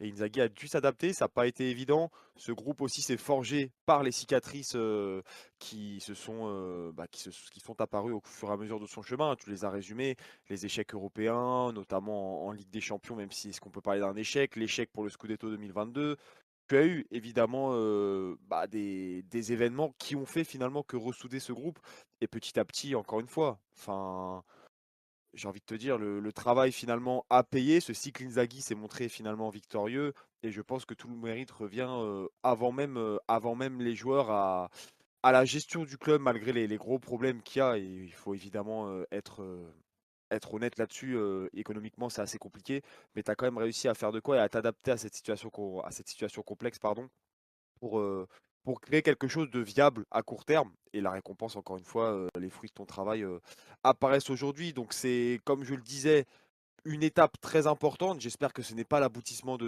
et Inzaghi a dû s'adapter. Ça n'a pas été évident. Ce groupe aussi s'est forgé par les cicatrices qui sont apparues au fur et à mesure de son chemin. Tu les as résumés, les échecs européens, notamment en Ligue des Champions, même si est-ce qu'on peut parler d'un échec, l'échec pour le Scudetto 2022. Tu as eu évidemment des événements qui ont fait finalement que ressouder ce groupe. Et petit à petit, encore une fois, enfin, j'ai envie de te dire, le travail finalement a payé. Ce cycle Inzaghi s'est montré finalement victorieux. Et je pense que tout le mérite revient avant même les joueurs à la gestion du club, malgré les gros problèmes qu'il y a. Et il faut évidemment être honnête là-dessus. Économiquement, c'est assez compliqué. Mais tu as quand même réussi à faire de quoi et à t'adapter à cette à cette situation complexe, pardon pour, heu, pour créer quelque chose de viable à court terme et la récompense encore une fois, les fruits de ton travail, apparaissent aujourd'hui. Donc c'est, comme je le disais, une étape très importante. J'espère que ce n'est pas l'aboutissement de